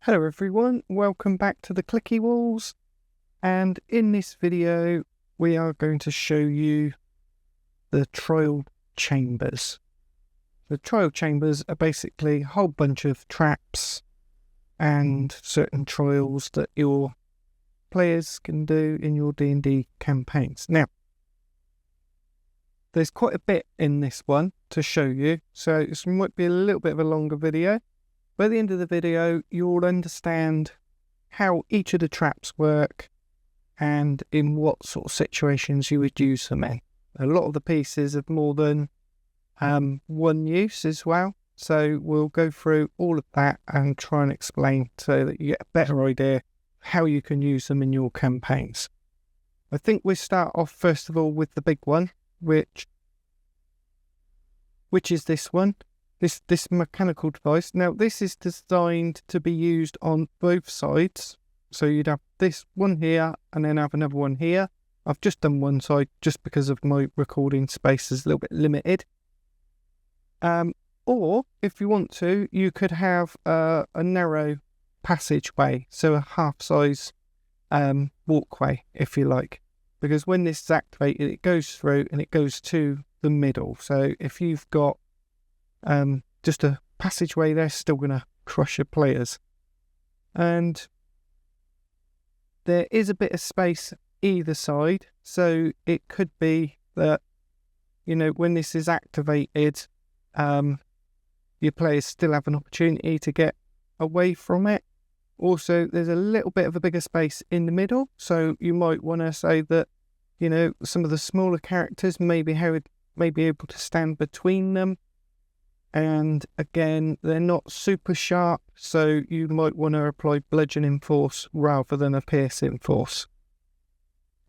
Hello everyone, welcome back to the ClickyWalls, and in this video we are going to show you the trial chambers. The trial chambers are basically a whole bunch of traps and certain trials that your players can do in your D&D campaigns. Now, there's quite a bit in this one to show you, so this might be a little bit of a longer video. By the end of the video, you'll understand how each of the traps work and in what sort of situations you would use them in. A lot of the pieces have more than one use as well, so we'll go through all of that and try and explain so that you get a better idea how you can use them in your campaigns. I think we start off first of all with the big one, which is this one. This mechanical device. Now, this is designed to be used on both sides. So you'd have this one here and then have another one here. I've just done one side just because of my recording space is a little bit limited. Or, if you want to, you could have a narrow passageway, so a half-size walkway, if you like. Because when this is activated, it goes through and it goes to the middle. So if you've got just a passageway, they're still going to crush your players. And there is a bit of space either side, so it could be that, you know, when this is activated, your players still have an opportunity to get away from it. Also, there's a little bit of a bigger space in the middle, so you might want to say that, you know, some of the smaller characters may be able to stand between them. And again, they're not super sharp, so you might want to apply bludgeoning force rather than a piercing force.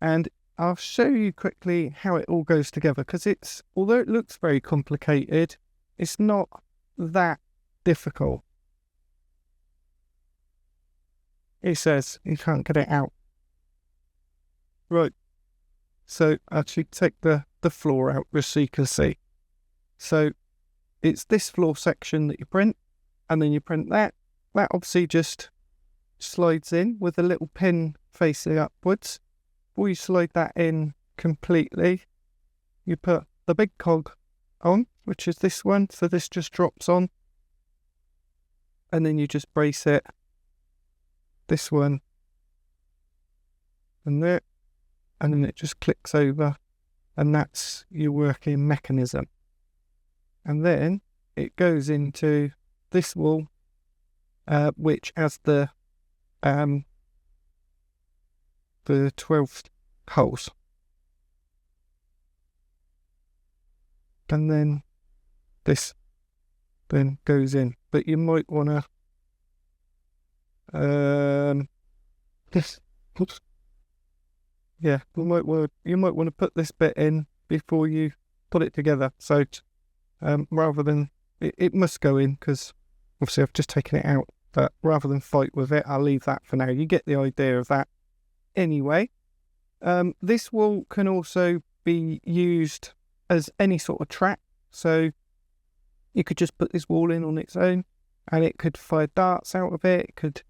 And I'll show you quickly how it all goes together, because although it looks very complicated, it's not that difficult. It says you can't get it out. Right, so actually take the floor out just so you can see. So it's this floor section that you print, and then you print that. That obviously just slides in with a little pin facing upwards. Before you slide that in completely, you put the big cog on, which is this one, so this just drops on. And then you just brace it, this one, and there, and then it just clicks over, and that's your working mechanism. And then it goes into this wall, which has the 12 holes. And then this then goes in. But you might want to yeah, you might want to put this bit in before you put it together. So rather than, it must go in because obviously I've just taken it out, but rather than fight with it, I'll leave that for now. You get the idea of that anyway. This wall can also be used as any sort of trap, so you could just put this wall in on its own and it could fire darts out of it, it could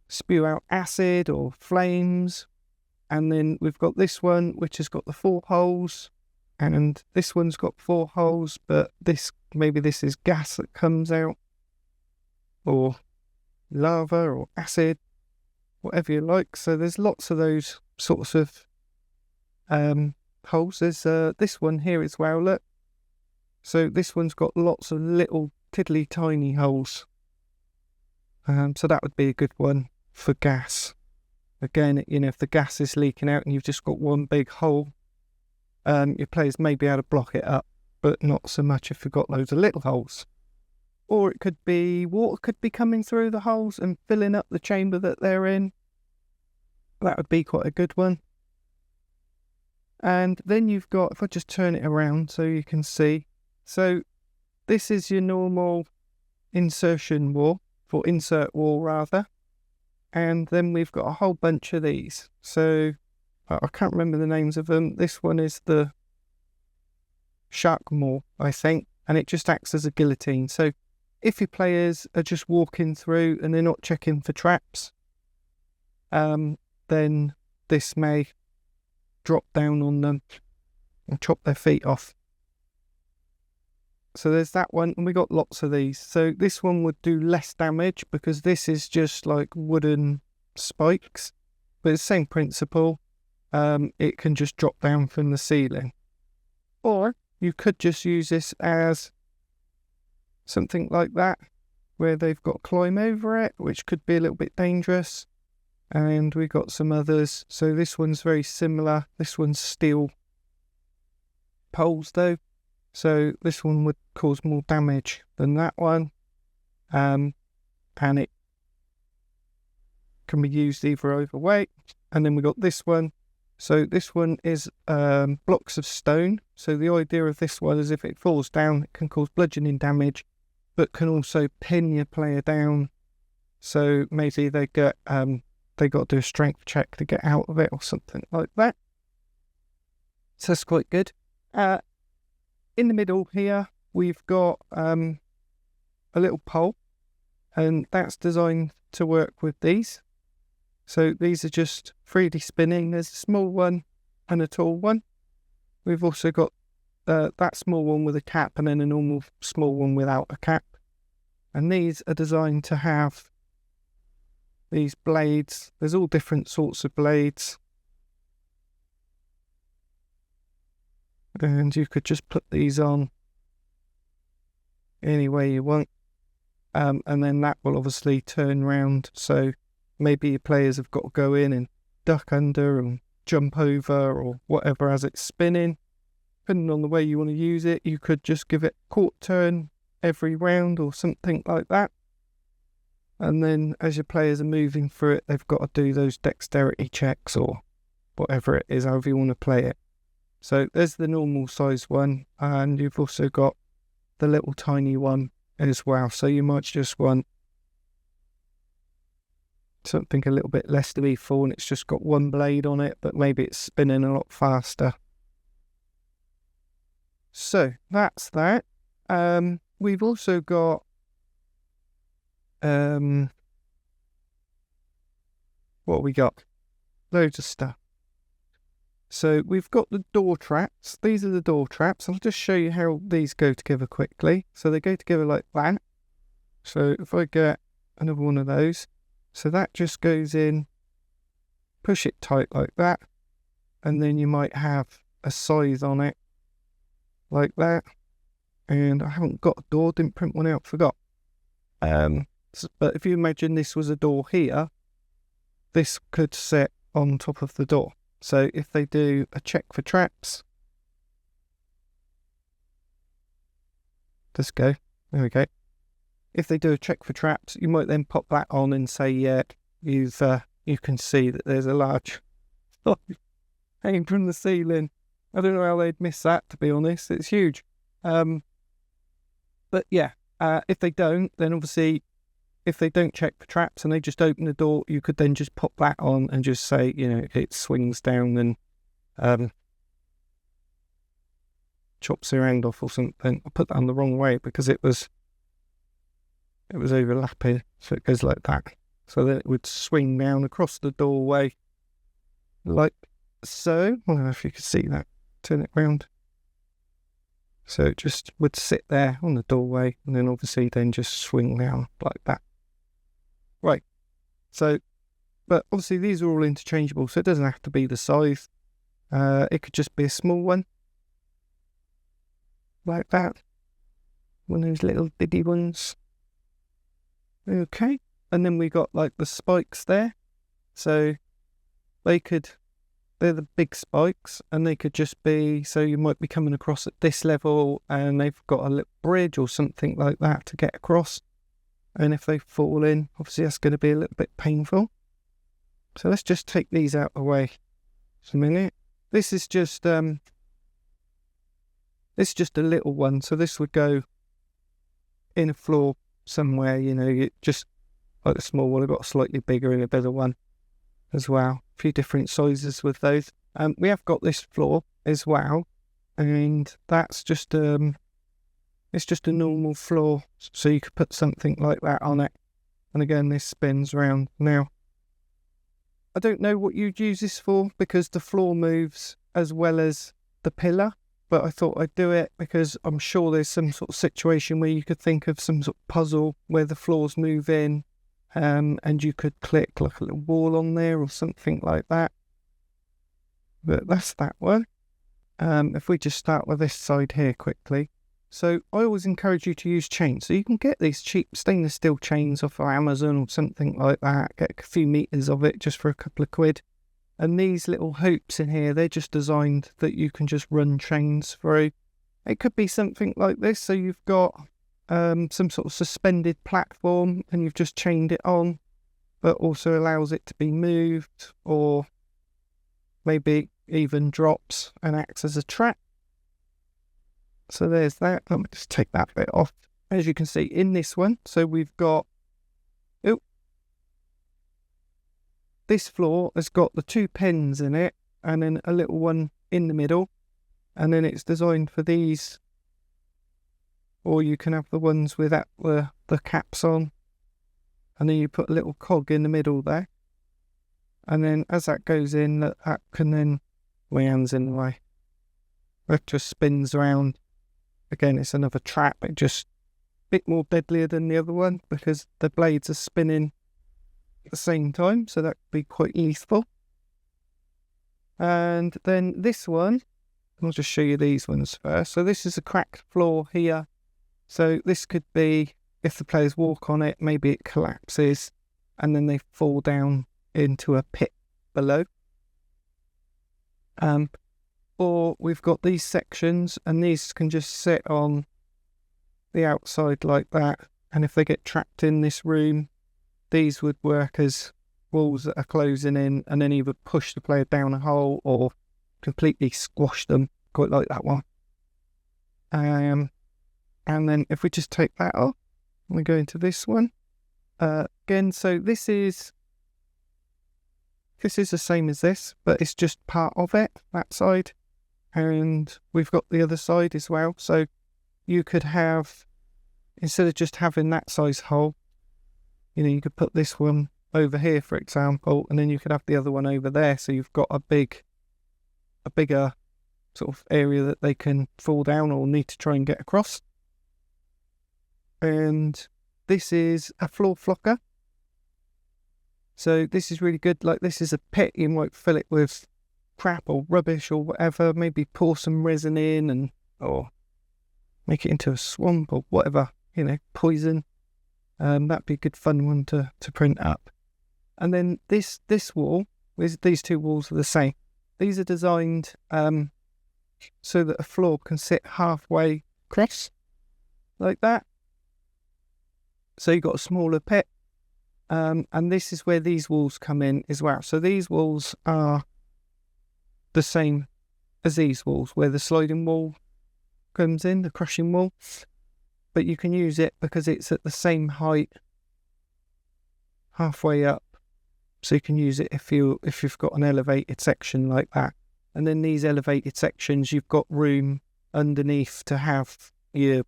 spew out acid or flames. And then we've got this one which has got the 4 holes, and this one's got 4 holes, but maybe this is gas that comes out, or lava or acid, whatever you like. So there's lots of those sorts of holes. There's this one here as well, look. So this one's got lots of little tiddly tiny holes. So that would be a good one for gas. Again, you know, if the gas is leaking out and you've just got one big hole, your players may be able to block it up, but not so much if you've got loads of little holes. Or it could be water could be coming through the holes and filling up the chamber that they're in. That would be quite a good one. And then you've got, if I just turn it around so you can see, so this is your normal insertion wall, or insert wall rather. And then we've got a whole bunch of these. So I can't remember the names of them. This one is the shark maw, I think, and it just acts as a guillotine. So if your players are just walking through and they're not checking for traps, then this may drop down on them and chop their feet off. So there's that one, and we got lots of these. So this one would do less damage because this is just like wooden spikes, but it's the same principle. It can just drop down from the ceiling. Or you could just use this as something like that, where they've got to climb over it, which could be a little bit dangerous. And we got some others. So this one's very similar. This one's steel poles though. So this one would cause more damage than that one. And it can be used either overweight. And then we got this one. So this one is blocks of stone. So the idea of this one is if it falls down, it can cause bludgeoning damage, but can also pin your player down. So maybe they got to do a strength check to get out of it or something like that. So that's quite good. In the middle here, we've got a little pole, and that's designed to work with these. So these are just 3D spinning. There's a small one and a tall one. We've also got that small one with a cap and then a normal small one without a cap. And these are designed to have these blades. There's all different sorts of blades. And you could just put these on any way you want. And then that will obviously turn round. So maybe your players have got to go in and duck under and jump over or whatever as it's spinning. Depending on the way you want to use it, you could just give it a quarter turn every round or something like that. And then as your players are moving through it, they've got to do those dexterity checks or whatever it is, however you want to play it. So there's the normal size one, and you've also got the little tiny one as well. So you might just want something a little bit less lethal, and it's just got one blade on it, but maybe it's spinning a lot faster. So that's that. We've also got what have we got? Loads of stuff. So we've got the door traps. These are the door traps. I'll just show you how these go together quickly. So they go together like that. So if I get another one of those, so that just goes in, push it tight like that, and then you might have a size on it like that. And I haven't got a door, didn't print one out, forgot. But if you imagine this was a door here, this could sit on top of the door. So if they do a check for traps, let's go, there we go. If they do a check for traps, you might then pop that on and say, yeah, you can see that there's a large hanging from the ceiling. I don't know how they'd miss that, to be honest. It's huge. But yeah, if they don't, then obviously, if they don't check for traps and they just open the door, you could then just pop that on and just say, you know, it swings down and chops their hand off or something. I put that on the wrong way because it was overlapping, so it goes like that. So then it would swing down across the doorway like so. I don't know if you can see that. Turn it round. So it just would sit there on the doorway and then obviously then just swing down like that. Right. So, but obviously these are all interchangeable, so it doesn't have to be the size. It could just be a small one. Like that. One of those little bitty ones. Okay. And then we got like the spikes there. So they're the big spikes, and they could just be, so you might be coming across at this level and they've got a little bridge or something like that to get across. And if they fall in, obviously that's going to be a little bit painful. So let's just take these out of the way for a minute. This is just a little one, so this would go in a floor somewhere, you know, just like a small one. I've got a slightly bigger and a better one as well. A few different sizes with those. We have got this floor as well, and that's just It's just a normal floor, so you could put something like that on it. And again, this spins around. Now, I don't know what you'd use this for because the floor moves as well as the pillar, but I thought I'd do it because I'm sure there's some sort of situation where you could think of some sort of puzzle where the floors move in, and you could click like a little wall on there or something like that. But that's that one. If we just start with this side here quickly. So I always encourage you to use chains. So you can get these cheap stainless steel chains off of Amazon or something like that. Get a few meters of it just for a couple of quid. And these little hoops in here, they're just designed that you can just run chains through. It could be something like this. So you've got some sort of suspended platform and you've just chained it on, but also allows it to be moved or maybe even drops and acts as a trap. So there's that. Let me just take that bit off. As you can see in this one, so we've got, this floor has got the 2 pins in it and then a little one in the middle. And then it's designed for these, or you can have the ones without the caps on. And then you put a little cog in the middle there. And then as that goes in, that can then, my hand's in the way. It just spins around. Again, it's another trap. It just a bit more deadlier than the other one because the blades are spinning at the same time, so that could be quite lethal. And then this one, I'll just show you these ones first. So this is a cracked floor here. So this could be, if the players walk on it, maybe it collapses and then they fall down into a pit below. Or we've got these sections and these can just sit on the outside like that. And if they get trapped in this room, these would work as walls that are closing in and then either push the player down a hole or completely squash them. Quite like that one. And then if we just take that off, we go into this one. Again, so this is the same as this, but it's just part of it, that side. And we've got the other side as well. So you could have, instead of just having that size hole, you could put this one over here, for example, and then you could have the other one over there. So you've got a bigger sort of area that they can fall down or need to try and get across. And this is a floor flocker. So this is really good. Like this is a pit. You might fill it with crap or rubbish or whatever. Maybe pour some resin in or make it into a swamp or whatever, poison. That'd be a good fun one to print up. And then this wall, these 2 walls are the same. These are designed so that a floor can sit halfway across like that. So you've got a smaller pit. And this is where these walls come in as well. So these walls are the same as these walls, where the sliding wall comes in, the crushing wall. But you can use it because it's at the same height, halfway up. So you can use it if you've got an elevated section like that. And then these elevated sections, you've got room underneath to have your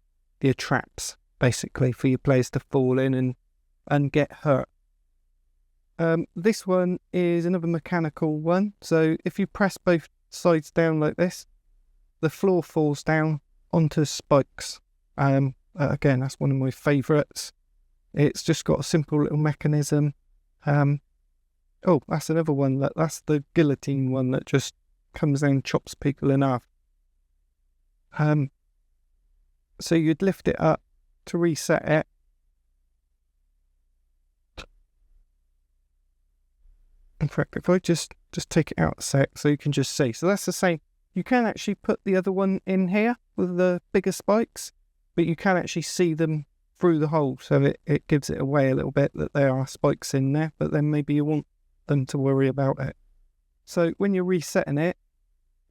traps, basically, for your players to fall in and get hurt. This one is another mechanical one. So if you press both sides down like this, the floor falls down onto spikes. Again, that's one of my favourites. It's just got a simple little mechanism. That's another one. That's the guillotine one that just comes down and chops people in half. So you'd lift it up to reset it. In fact, if I just take it out a sec so you can just see. So that's the same. You can actually put the other one in here with the bigger spikes, but you can actually see them through the hole. So it gives it away a little bit that there are spikes in there, but then maybe you want them to worry about it. So when you're resetting it,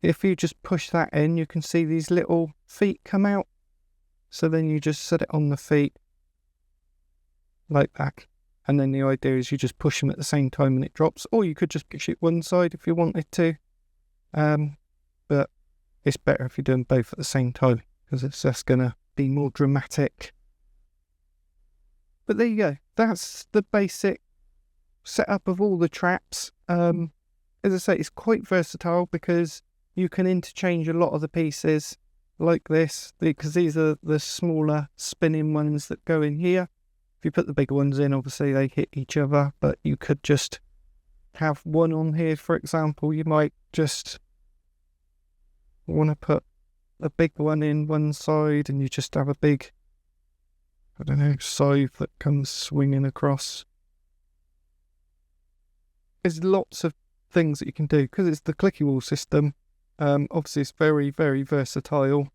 if you just push that in, you can see these little feet come out. So then you just set it on the feet like that. And then the idea is you just push them at the same time and it drops. Or you could just push it one side if you wanted to. But it's better if you're doing both at the same time because it's just going to be more dramatic. But there you go. That's the basic setup of all the traps. As I say, it's quite versatile because you can interchange a lot of the pieces like this, because these are the smaller spinning ones that go in here. If you put the bigger ones in, obviously they hit each other, but you could just have one on here, for example. You might just want to put a big one in one side, and you just have a big, I don't know, scythe that comes swinging across. There's lots of things that you can do because it's the ClickyWalls system. Obviously it's very, very versatile,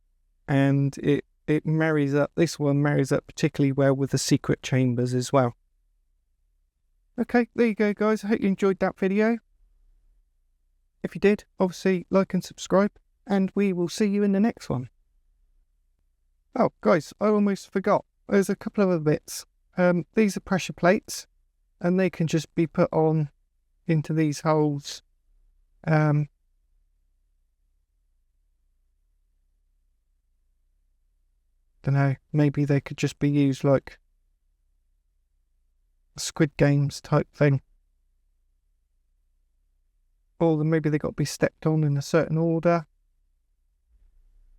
and it marries up, this one marries up particularly well with the secret chambers as well. Okay, there you go guys, I hope you enjoyed that video. If you did, obviously like and subscribe, and we will see you in the next one. Oh guys, I almost forgot, there's a couple of other bits. These are pressure plates, and they can just be put on into these holes. Don't know, maybe they could just be used like a Squid Games type thing, or maybe they got to be stepped on in a certain order.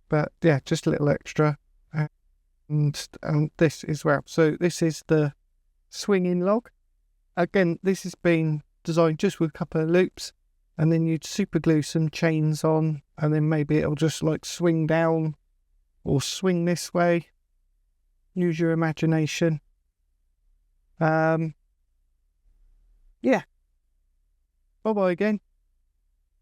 But yeah, just a little extra. And this as well. So this is the swinging log. Again, this has been designed just with a couple of loops, and then you'd super glue some chains on, and then maybe it'll just like swing down or swing this way. Use your imagination. Yeah. Bye bye again.